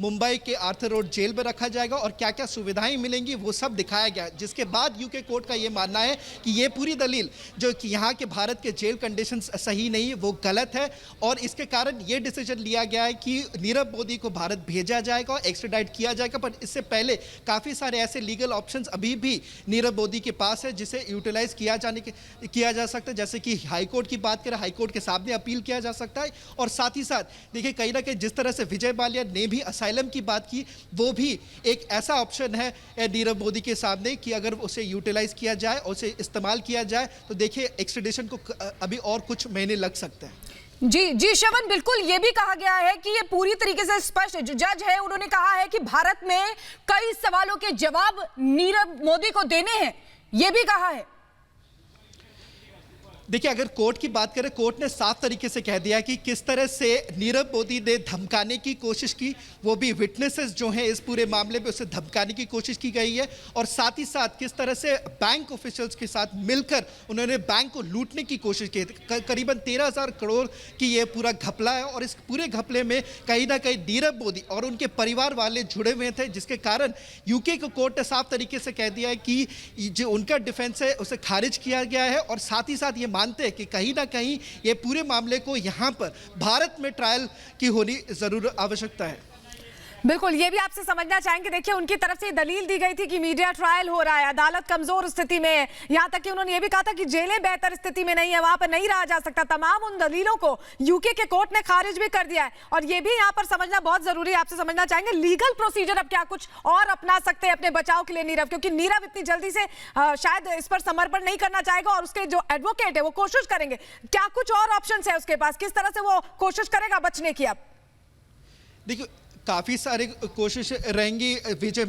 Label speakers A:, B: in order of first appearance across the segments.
A: मुंबई के Arthur road jail में रखा जाएगा और क्या क्या सुविधाएं मिलेंगी वो सब दिखाया गया, जिसके बाद यूके कोर्ट का ये मानना है कि ये पूरी दलील जो कि यहाँ के भारत के जेल कंडीशंस सही नहीं वो गलत है और इसके कारण ये डिसीजन लिया गया है कि नीरव मोदी को भारत भेजा जाएगा और एक्स्ट्राडाइट किया जाएगा। पर इससे पहले काफ़ी सारे ऐसे लीगल ऑप्शंस अभी भी नीरव मोदी के पास है जिसे यूटिलाइज किया जा सकता है, जैसे कि हाईकोर्ट की बात करें, हाईकोर्ट के सामने अपील किया जा सकता है। और साथ ही साथ देखिए कहीं ना कहीं जिस तरह से विजय माल्या ने भी असाइलम की बात की, वो भी एक ऐसा ऑप्शन है नीरव मोदी के सामने कि अगर उसे यूटिलाइज किया जाए, उसे इस्तेमाल किया जाए तो देखिए एक्स्ट्रेडिशन को अभी और कुछ महीने लग सकते हैं।
B: जी जी श्रवण, बिल्कुल ये भी कहा गया है कि ये पूरी तरीके से स्पष्ट, जो जज है उन्होंने कहा है कि भारत में कई सवालों के जवाब नीरव मोदी को देने हैं, ये भी कहा है।
A: देखिए अगर कोर्ट की बात करें, कोर्ट ने साफ तरीके से कह दिया कि किस तरह से नीरव मोदी ने धमकाने की कोशिश की, वो भी विटनेसेस जो हैं इस पूरे मामले में उसे धमकाने की कोशिश की गई है और साथ ही साथ किस तरह से बैंक ऑफिशियल्स के साथ मिलकर उन्होंने बैंक को लूटने की कोशिश की। करीबन 13,000 करोड़ की ये पूरा घपला है और इस पूरे घपले में कहीं ना कहीं नीरव मोदी और उनके परिवार वाले जुड़े हुए थे, जिसके कारण यूके को कोर्ट ने साफ तरीके से कह दिया है कि जो उनका डिफेंस है उसे खारिज किया गया है और साथ ही साथ ये मानते हैं कि कहीं ना कहीं ये पूरे मामले को यहां पर भारत में ट्रायल की होनी जरूर आवश्यकता है।
B: बिल्कुल, ये भी आपसे समझना चाहेंगे। देखिए उनकी तरफ से दलील दी गई थी कि मीडिया ट्रायल हो रहा है, अदालत कमजोर स्थिति में है, यहां तक कि उन्होंने ये भी कहा था कि जेलें बेहतर स्थिति में नहीं है, वहां पर नहीं रहा जा सकता। तमाम उन दलीलों को यूके के कोर्ट ने खारिज भी कर दिया है और ये भी यहां पर समझना बहुत जरूरी है। आपसे समझना चाहेंगे लीगल प्रोसीजर अब क्या कुछ और अपना सकते हैं अपने बचाव के लिए नीरव, क्योंकि नीरव इतनी जल्दी से शायद इस पर समर्पण नहीं करना चाहेगा और उसके जो एडवोकेट है वो कोशिश करेंगे। क्या कुछ और ऑप्शन है उसके पास, किस तरह से वो कोशिश करेगा बचने की? अब
A: देखिए काफ़ी सारे कोशिश रहेंगी। विजय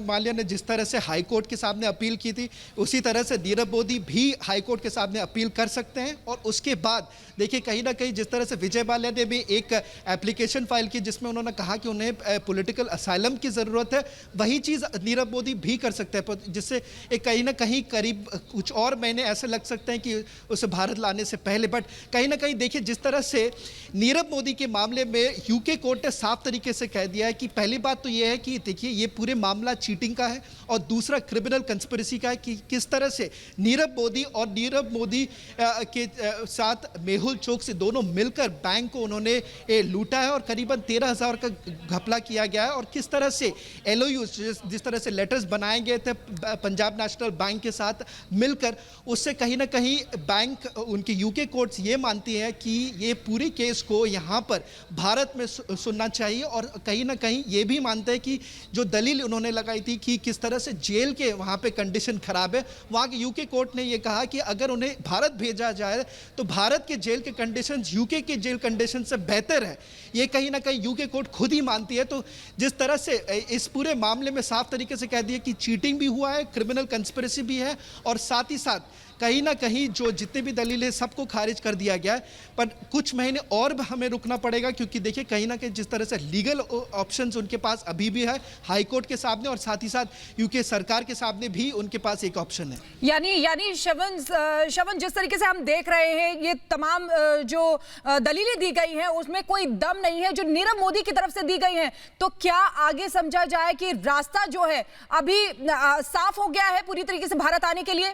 A: माल्या ने जिस तरह से हाई कोर्ट के सामने अपील की थी, उसी तरह से नीरव मोदी भी हाई कोर्ट के सामने अपील कर सकते हैं और उसके बाद देखिए कहीं ना कहीं जिस तरह से विजय माल्या ने भी एक एप्लीकेशन फाइल की जिसमें उन्होंने कहा कि उन्हें पॉलिटिकल असाइलम की ज़रूरत है, वही चीज़ नीरव मोदी भी कर सकते हैं, जिससे एक कहीं ना कहीं करीब कुछ और महीने ऐसे लग सकते हैं कि उसे भारत लाने से पहले। बट कहीं ना कहीं देखिए जिस तरह से नीरव मोदी के मामले में यूके कोर्ट ने साफ तरीके से कह दिया है कि पहली बात तो यह है कि देखिए ये पूरे मामला चीटिंग का है और दूसरा क्रिमिनल कंस्पिरेसी का है कि किस तरह से नीरव मोदी और नीरव मोदी के साथ मेहुल चोकसी दोनों मिलकर बैंक को उन्होंने लूटा है और करीबन 13,000 का घपला किया गया है और किस तरह से एलओयू जिस तरह से लेटर्स बनाए गए थे पंजाब नेशनल बैंक के साथ मिलकर, उससे कहीं ना कहीं बैंक उनकी यूके कोर्ट्स ये मानती है कि ये पूरी केस को यहाँ पर भारत में सुनना चाहिए और कहीं ना कहीं ये भी मानते हैं कि जो दलील उन्होंने लगाई थी कि किस तरह से जेल के वहाँ पे कंडीशन खराब है, वहाँ के यूके कोर्ट ने ये कहा कि अगर उन्हें भारत भेजा जाए तो भारत के जेल के कंडीशन यूके के जेल कंडीशन से बेहतर है, ये कहीं ना कहीं यूके कोर्ट खुद ही मानती है। तो जिस तरह से इस पूरे मामले में साफ तरीके से कह दिया कि चीटिंग भी हुआ है, क्रिमिनल कंस्पिरेसी भी है और साथ ही साथ कहीं ना कहीं जो जितने भी दलील है सबको खारिज कर दिया गया है। पर कुछ महीने और हमें रुकना पड़ेगा क्योंकि देखिए कहीं ना कहीं जिस तरह से लीगल ऑप्शंस उनके पास अभी भी है हाई कोर्ट के सामने और साथ ही साथ यूके सरकार के सामने भी उनके पास एक ऑप्शन है।
B: यानी श्रवण जिस तरीके से हम देख रहे हैं ये तमाम जो दलीलें दी गई हैं उसमें कोई दम नहीं है जो नीरव मोदी की तरफ से दी गई हैं, तो क्या आगे समझा जाए कि रास्ता जो है अभी साफ हो गया है पूरी तरीके से भारत आने के लिए?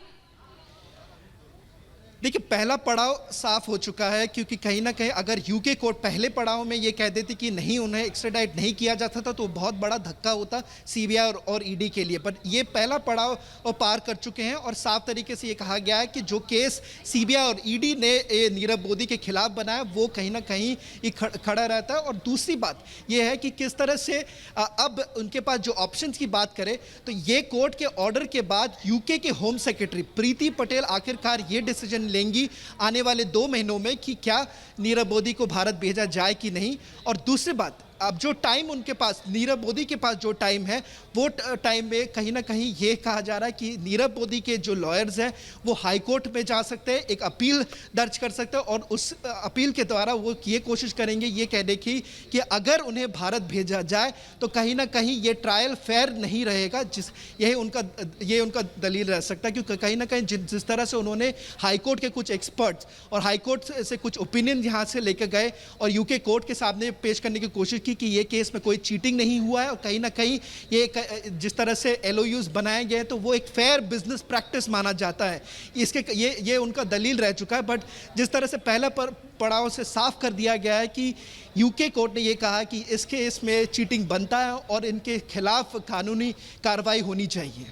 A: देखिए पहला पड़ाव साफ हो चुका है क्योंकि कहीं ना कहीं अगर यूके कोर्ट पहले पड़ाव में ये कह देती कि नहीं उन्हें एक्स्ट्राडाइट नहीं किया जाता था तो बहुत बड़ा धक्का होता सीबीआई और ईडी के लिए। पर ये पहला पड़ाव पार कर चुके हैं और साफ तरीके से ये कहा गया है कि जो केस सीबीआई और ईडी ने नीरव मोदी के खिलाफ बनाया वो कहीं ना कहीं खड़ा रहता है। और दूसरी बात यह है कि किस तरह से अब उनके पास जो ऑप्शन की बात करें तो ये कोर्ट के ऑर्डर के बाद यूके के होम सेक्रेटरी प्रीति पटेल आखिरकार ये डिसीजन लेंगी आने वाले 2 महीनों में कि क्या नीरव मोदी को भारत भेजा जाए कि नहीं। और दूसरी बात अब जो टाइम उनके पास नीरव मोदी के पास जो टाइम है वो टाइम में कहीं ना कहीं ये कहा जा रहा है कि नीरव मोदी के जो लॉयर्स हैं वो हाई कोर्ट में जा सकते हैं, एक अपील दर्ज कर सकते हैं और उस अपील के द्वारा वो ये कोशिश करेंगे ये कहने की कि अगर उन्हें भारत भेजा जाए तो कहीं ना कहीं ये ट्रायल फेयर नहीं रहेगा। ये उनका दलील रह सकता है क्योंकि कहीं ना कहीं जिस तरह से उन्होंने हाई कोर्ट के कुछ एक्सपर्ट्स और हाई कोर्ट से कुछ ओपिनियन यहाँ से लेकर गए और यूके कोर्ट के सामने पेश करने की कोशिश की थी कि ये केस में कोई चीटिंग नहीं हुआ है और कहीं ना कहीं जिस तरह से LOUs बनाए गए तो वो एक फेयर बिजनेस प्रैक्टिस माना जाता है। ये उनका दलील रह चुका है। बट जिस तरह से पहला पड़ाव से साफ कर दिया गया है कि यूके कोर्ट ने ये कहा कि इस केस में चीटिंग बनता है और इनके खिलाफ कानूनी कार्रवाई होनी चाहिए।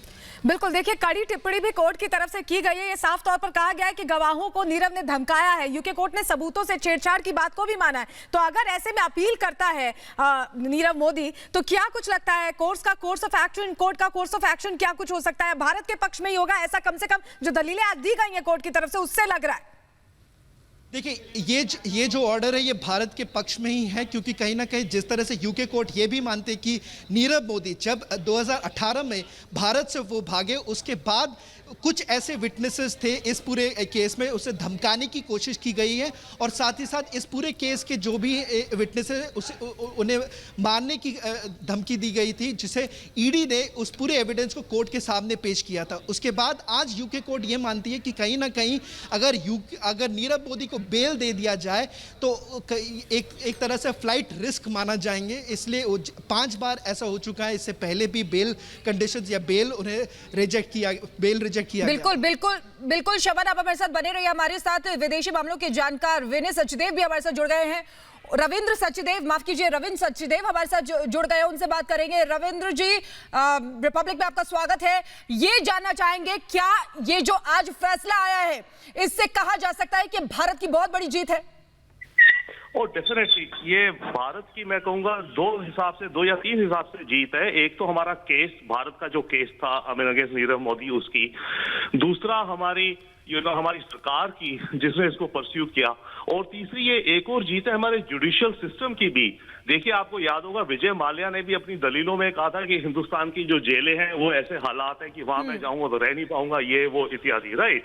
B: बिल्कुल, देखिए कड़ी टिप्पणी भी कोर्ट की तरफ से की गई है। ये साफ तौर पर कहा गया है कि गवाहों को नीरव ने धमकाया है। यूके कोर्ट ने सबूतों से छेड़छाड़ की बात को भी माना है। तो अगर ऐसे में अपील करता है नीरव मोदी, तो क्या कुछ लगता है कोर्ट का कोर्स ऑफ एक्शन क्या कुछ हो सकता है? भारत के पक्ष में ही होगा ऐसा, कम से कम जो दलीलें आज दी गई हैं कोर्ट की तरफ से उससे लग रहा है।
A: देखिए, ये जो ऑर्डर है ये भारत के पक्ष में ही है, क्योंकि कहीं ना कहीं जिस तरह से यूके कोर्ट ये भी मानते कि नीरव मोदी जब 2018 में भारत से वो भागे, उसके बाद कुछ ऐसे विटनेसेस थे इस पूरे केस में, उसे धमकाने की कोशिश की गई है और साथ ही साथ इस पूरे केस के जो भी विटनेसेस उन्हें मारने की धमकी दी गई थी, जिसे ईडी ने उस पूरे एविडेंस को कोर्ट के सामने पेश किया था। उसके बाद आज यूके कोर्ट ये मानती है कि कहीं ना कहीं अगर नीरव मोदी को बेल दे दिया जाए तो एक तरह से फ्लाइट रिस्क माना जाएंगे। इसलिए 5 बार ऐसा हो चुका है, इससे पहले भी बेल कंडीशंस या बेल रिजेक्ट किया
C: बिल्कुल बिल्कुल बिल्कुल। शवन, आप हमारे साथ बने रहिए। हमारे साथ विदेशी मामलों के जानकार विनय सचदेव भी हमारे साथ जुड़ गए हैं। रविंद्र सचदेव हमारे साथ जुड़ गए, उनसे बात करेंगे। रविंद्र जी, रिपब्लिक में आपका स्वागत है। ये जानना चाहेंगे, क्या ये जो आज फैसला आया है इससे कहा जा सकता है कि भारत की बहुत बड़ी जीत है?
D: और डेफिनेटली ये भारत की, मैं कहूंगा 2 या 3 हिसाब से जीत है। एक तो हमारा केस, भारत का जो केस था अगेंस्ट नीरव मोदी, उसकी। दूसरा हमारी हमारी सरकार की, जिसने इसको परस्यू किया। और तीसरी ये एक और जीत है हमारे जुडिशियल सिस्टम की भी। देखिए, आपको याद होगा विजय माल्या ने भी अपनी दलीलों में कहा था कि हिंदुस्तान की जो जेलें हैं वो ऐसे हालात हैं कि वहां मैं जाऊंगा तो रह नहीं पाऊंगा, ये वो इत्यादि, राइट।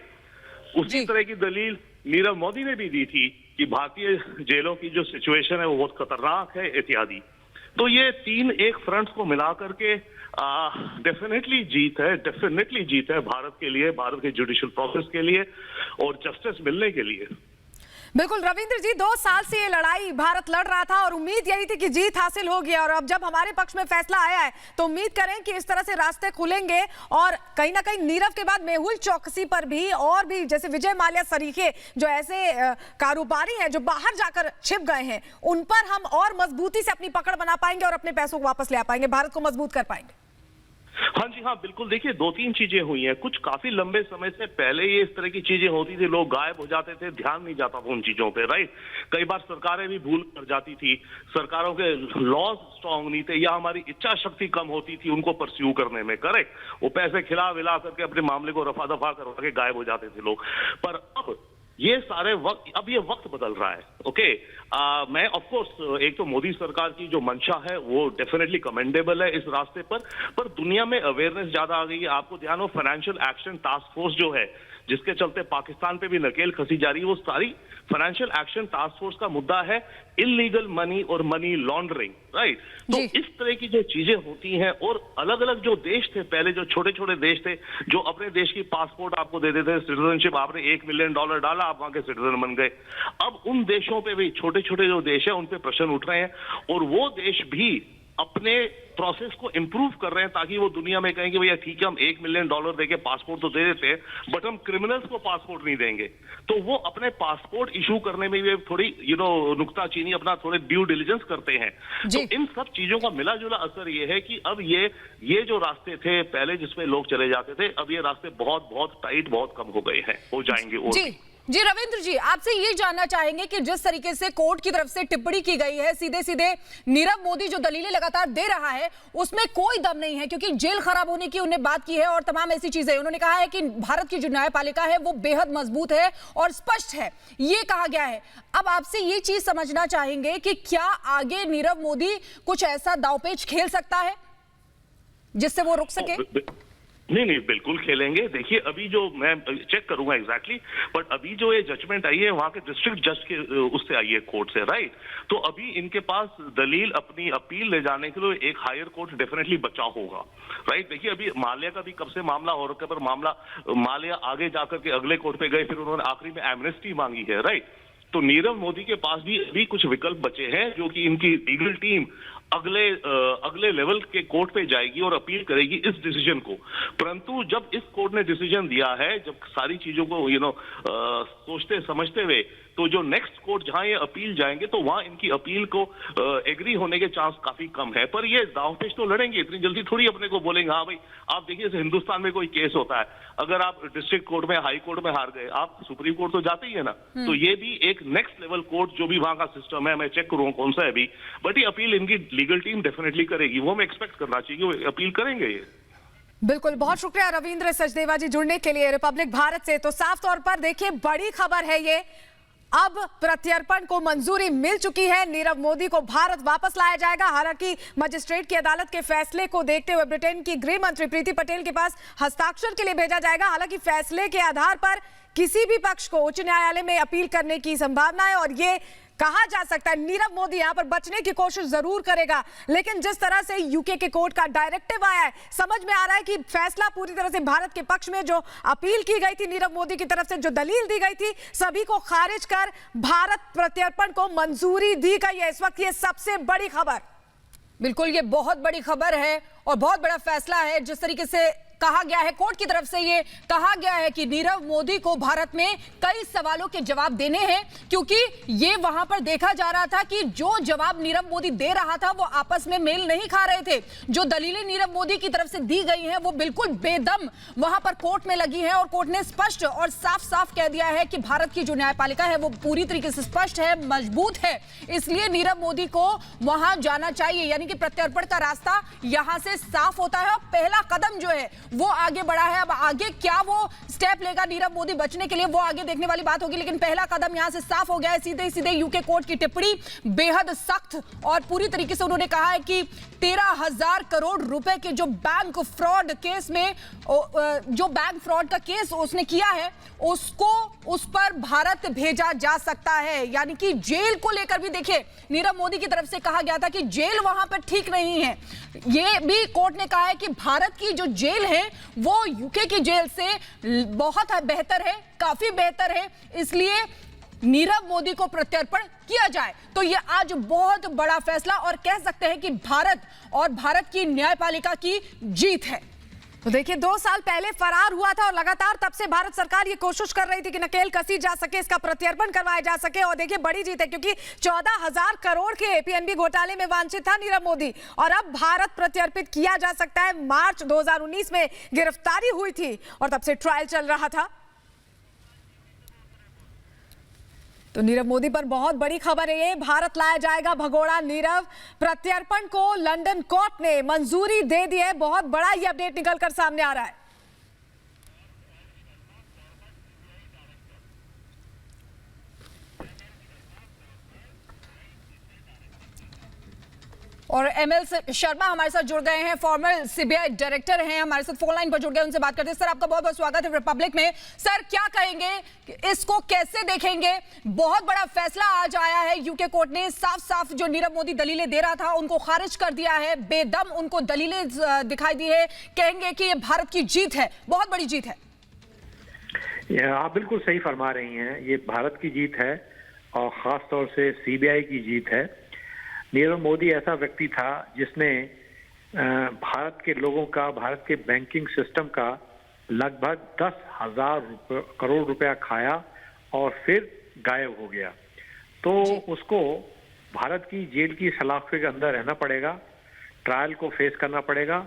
D: उसी तरह की दलील नीरव मोदी ने भी दी थी कि भारतीय जेलों की जो सिचुएशन है वो बहुत खतरनाक है, इत्यादि। तो ये 3 एक फ्रंट को मिला करके डेफिनेटली जीत है भारत के लिए, भारत के जुडिशियल प्रोसेस के लिए और जस्टिस मिलने के लिए।
B: बिल्कुल रविंद्र जी, 2 साल से ये लड़ाई भारत लड़ रहा था और उम्मीद यही थी कि जीत हासिल होगी, और अब जब हमारे पक्ष में फैसला आया है तो उम्मीद करें कि इस तरह से रास्ते खुलेंगे और कहीं ना कहीं नीरव के बाद मेहुल चौकसी पर भी और भी जैसे विजय माल्या सरीखे जो ऐसे कारोबारी हैं जो बाहर जाकर छिप गए हैं, उन पर हम और मजबूती से अपनी पकड़ बना पाएंगे और अपने पैसों को वापस ले आ पाएंगे, भारत को मजबूत कर पाएंगे।
D: हाँ जी, हाँ बिल्कुल। देखिए, 2-3 चीजें हुई हैं। कुछ काफी लंबे समय से पहले ये इस तरह की चीजें होती थी, लोग गायब हो जाते थे, ध्यान नहीं जाता था उन चीजों पे, राइट। कई बार सरकारें भी भूल कर जाती थी, सरकारों के लॉज स्ट्रांग नहीं थे या हमारी इच्छा शक्ति कम होती थी उनको परस्यू करने में, करेक्ट। वो पैसे खिला विला करके अपने मामले को रफा दफा करवा के गायब हो जाते थे लोग। पर अब ये सारे अब ये वक्त बदल रहा है, ओके। मैं ऑफ कोर्स, एक तो मोदी सरकार की जो मंशा है वो डेफिनेटली कमेंडेबल है इस रास्ते पर दुनिया में अवेयरनेस ज्यादा आ गई है। आपको ध्यान हो, फाइनेंशियल एक्शन टास्क फोर्स जो है, जिसके चलते पाकिस्तान पे भी नकेल खसी जा रही है, वो सारी फाइनेंशियल एक्शन टास्क फोर्स का मुद्दा है इलीगल मनी और मनी लॉन्ड्रिंग, राइट। तो इस तरह की जो चीजें होती हैं, और अलग अलग जो देश थे पहले, जो छोटे छोटे देश थे जो अपने देश की पासपोर्ट आपको दे देते थे, सिटीजनशिप, आपने $1 मिलियन डाला, आप वहां के सिटीजन बन गए। अब उन देशों पे भी, छोटे छोटे जो देश है उन पे प्रश्न उठ रहे हैं और वो देश भी अपने प्रोसेस को इंप्रूव कर रहे हैं ताकि वो दुनिया में कहें कि भैया ठीक है, हम $1 मिलियन देके पासपोर्ट तो दे देते हैं बट हम क्रिमिनल्स को पासपोर्ट नहीं देंगे। तो वो अपने पासपोर्ट इशू करने में भी थोड़ी नुक्ताचीनी, अपना थोड़े ड्यू डिलिजेंस करते हैं। तो इन सब चीजों का मिला जुला असर ये है कि अब ये जो रास्ते थे पहले जिसमें लोग चले जाते थे, अब ये रास्ते बहुत बहुत टाइट, बहुत कम हो गए हैं, हो जाएंगे। और
C: जी रविंद्र जी, आपसे ये जानना चाहेंगे कि जिस तरीके से कोर्ट की तरफ से टिप्पणी की गई है, सीधे सीधे नीरव मोदी जो दलीलें लगातार दे रहा है उसमें कोई दम नहीं है, क्योंकि जेल खराब होने की उन्हें बात की है और तमाम ऐसी चीजें। उन्होंने कहा है कि भारत की जो न्यायपालिका है वो बेहद मजबूत है और स्पष्ट है, ये कहा गया है। अब आपसे ये चीज समझना चाहेंगे कि क्या आगे नीरव मोदी कुछ ऐसा दांवपेच खेल सकता है जिससे वो रुक सके?
D: नहीं, बिल्कुल खेलेंगे। देखिए, अभी जो मैं चेक करूंगा एग्जैक्टली, बट अभी जो ये जजमेंट आई है वहां के डिस्ट्रिक्ट जज के उससे आई है, कोर्ट से, राइट। तो अभी इनके पास दलील अपनी अपील ले जाने के लिए एक हायर कोर्ट डेफिनेटली बचा होगा, राइट। देखिए, अभी माल्या का भी कब से मामला हो रखा है, पर माल्या आगे जाकर के अगले कोर्ट पे गए, फिर उन्होंने आखिरी में एमनेस्टी मांगी है, राइट। तो नीरव मोदी के पास भी अभी कुछ विकल्प बचे हैं जो कि इनकी लीगल टीम अगले लेवल के कोर्ट पे जाएगी और अपील करेगी इस डिसीजन को। परंतु जब इस कोर्ट ने डिसीजन दिया है, जब सारी चीजों को सोचते समझते हुए, तो जो नेक्स्ट कोर्ट जहां ये अपील जाएंगे तो वहां इनकी अपील को एग्री होने के चांस काफी कम है। पर ये दांवपेच तो लड़ेंगे, इतनी जल्दी थोड़ी अपने को बोलेंगे हाँ भाई। आप देखिए हिंदुस्तान में कोई केस होता है, अगर आप डिस्ट्रिक्ट कोर्ट में, हाई कोर्ट में हार गए, आप सुप्रीम कोर्ट तो जाते ही है ना। तो ये भी एक नेक्स्ट लेवल कोर्ट, जो भी वहां का सिस्टम है, मैं चेक करूंगा कौन सा है अभी, बट ये अपील इनकी लीगल टीम डेफिनेटली करेगी। वो हमें एक्सपेक्ट करना चाहिए, वो अपील करेंगे ये।
B: बिल्कुल, बहुत शुक्रिया रविंद्र सचदेवा जी जुड़ने के लिए रिपब्लिक भारत से। तो साफ तौर पर देखिए बड़ी खबर है ये, अब प्रत्यर्पण को मंजूरी मिल चुकी है, नीरव मोदी को भारत वापस लाया जाएगा। हालांकि मजिस्ट्रेट की अदालत के फैसले को देखते हुए ब्रिटेन की गृह मंत्री प्रीति पटेल के पास हस्ताक्षर के लिए भेजा जाएगा। हालांकि फैसले के आधार पर किसी भी पक्ष को उच्च न्यायालय में अपील करने की संभावना है और ये कहा जा सकता है नीरव मोदी यहां पर बचने की कोशिश जरूर करेगा, लेकिन जिस तरह से यूके के कोर्ट का डायरेक्टिव आया है, समझ में आ रहा है कि फैसला पूरी तरह से भारत के पक्ष में। जो अपील की गई थी नीरव मोदी की तरफ से, जो दलील दी गई थी, सभी को खारिज कर भारत प्रत्यर्पण को मंजूरी दी गई है। इस वक्त ये सबसे बड़ी खबर।
C: बिल्कुल, ये बहुत बड़ी खबर है और बहुत बड़ा फैसला है। जिस तरीके से कहा गया है, कोर्ट की तरफ से ये कहा गया है कि नीरव मोदी को भारत में कई सवालों के जवाब देने हैं, क्योंकि ये वहां पर देखा जा रहा था कि जो जवाब नीरव मोदी दे रहा था वो आपस में मेल नहीं खा रहे थे। जो दलीलें नीरव मोदी की तरफ से दी गई हैं वो बिल्कुल बेदम वहां पर कोर्ट में लगी है और कोर्ट ने स्पष्ट और साफ साफ कह दिया है कि भारत की जो न्यायपालिका है वो पूरी तरीके से स्पष्ट है, मजबूत है, इसलिए नीरव मोदी को वहां जाना चाहिए। यानी कि प्रत्यर्पण का रास्ता यहां से साफ होता है और पहला कदम जो है वो आगे बढ़ा है। अब आगे क्या वो स्टेप लेगा नीरव मोदी बचने के लिए, वो आगे देखने वाली बात होगी, लेकिन पहला कदम यहां से साफ हो गया है। सीधे सीधे यूके कोर्ट की टिप्पणी बेहद सख्त और पूरी तरीके से उन्होंने कहा है कि 13,000 करोड़ रुपए के जो बैंक फ्रॉड केस में, जो बैंक फ्रॉड का केस उसने किया है, उसको उस पर भारत भेजा जा सकता है। यानी कि जेल को लेकर भी देखिए नीरव मोदी की तरफ से कहा गया था कि जेल वहां पर ठीक नहीं है। ये भी कोर्ट ने कहा है कि भारत की जो जेल है वो यूके की जेल से बहुत बेहतर है, काफी बेहतर है, इसलिए नीरव मोदी को प्रत्यर्पण किया जाए। तो यह आज बहुत बड़ा फैसला और कह सकते हैं कि भारत और भारत की न्यायपालिका की जीत है।
B: तो देखिए 2 साल पहले फरार हुआ था और लगातार तब से भारत सरकार ये कोशिश कर रही थी कि नकेल कसी जा सके, इसका प्रत्यर्पण करवाया जा सके। और देखिए बड़ी जीत है, क्योंकि 14,000 करोड़ के एपीएनबी घोटाले में वांछित था नीरव मोदी और अब भारत प्रत्यर्पित किया जा सकता है। मार्च 2019 में गिरफ्तारी हुई थी और तब से ट्रायल चल रहा था। तो नीरव मोदी पर बहुत बड़ी खबर है ये, भारत लाया जाएगा भगोड़ा नीरव। प्रत्यर्पण को लंदन कोर्ट ने मंजूरी दे दी है। बहुत बड़ा ये अपडेट निकलकर सामने आ रहा है।
C: और एमएल शर्मा हमारे साथ जुड़ गए हैं, फॉर्मर सीबीआई डायरेक्टर हैं, हमारे साथ फोन लाइन पर जुड़ गए, उनसे बात करते हैं। सर आपका बहुत बहुत स्वागत है रिपब्लिक में। सर क्या कहेंगे, इसको कैसे देखेंगे? बहुत बड़ा फैसला आज आया है, यूके कोर्ट ने साफ साफ जो नीरव मोदी दलीलें दे रहा था उनको खारिज कर दिया है, बेदम उनको दलीलें दिखाई दी है। कहेंगे कि ये भारत की जीत है, बहुत बड़ी जीत है।
E: आप बिल्कुल सही फरमा रही हैं, ये भारत की जीत है और खास तौर से सीबीआई की जीत है। नीरव मोदी ऐसा व्यक्ति था जिसने भारत के लोगों का, भारत के बैंकिंग सिस्टम का लगभग 10,000 करोड़ रुपया खाया और फिर गायब हो गया। तो उसको भारत की जेल की सलाखों के अंदर रहना पड़ेगा, ट्रायल को फेस करना पड़ेगा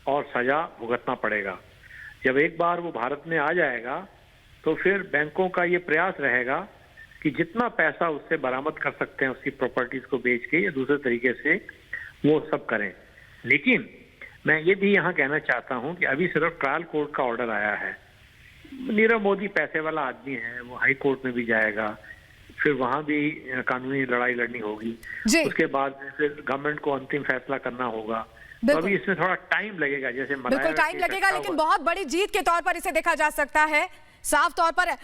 E: और सजा भुगतना पड़ेगा। जब एक बार वो भारत में आ जाएगा तो फिर बैंकों का ये प्रयास रहेगा कि जितना पैसा उससे बरामद कर सकते हैं उसकी प्रॉपर्टीज को बेच के या दूसरे तरीके से वो सब करें। लेकिन मैं ये भी यहाँ कहना चाहता हूँ कि अभी सिर्फ ट्रायल कोर्ट का ऑर्डर आया है। नीरव मोदी पैसे वाला आदमी है, वो हाई कोर्ट में भी जाएगा, फिर वहां भी कानूनी लड़ाई लड़नी होगी, उसके बाद फिर गवर्नमेंट को अंतिम फैसला करना होगा। तो अभी इसमें थोड़ा टाइम लगेगा, जैसे
B: बिल्कुल टाइम लगेगा, लेकिन बहुत बड़ी जीत के तौर पर इसे देखा जा सकता है। साफ तौर पर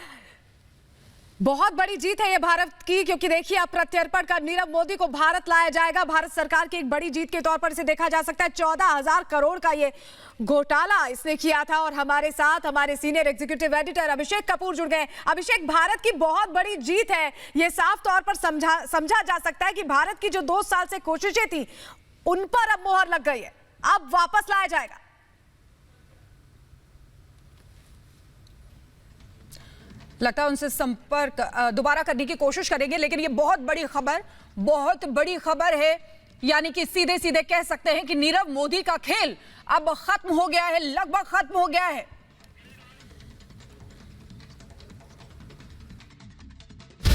B: बहुत बड़ी जीत है ये भारत की, क्योंकि देखिए अब प्रत्यर्पण कर नीरव मोदी को भारत लाया जाएगा। भारत सरकार की एक बड़ी जीत के तौर पर इसे देखा जा सकता है। 14,000 करोड़ का ये घोटाला इसने किया था और हमारे साथ हमारे senior executive editor Abhishek Kapoor जुड़ गए। अभिषेक, भारत की बहुत बड़ी जीत है, ये साफ तौर पर समझा जा सकता है कि भारत की जो 2 साल से कोशिशें थी उन पर अब मोहर लग गई है, अब वापस लाया जाएगा।
C: लगता है उनसे संपर्क दोबारा करने की कोशिश करेंगे, लेकिन ये बहुत बड़ी खबर है। यानी कि सीधे सीधे कह सकते हैं कि नीरव मोदी का खेल अब खत्म हो गया है, लगभग खत्म हो गया है।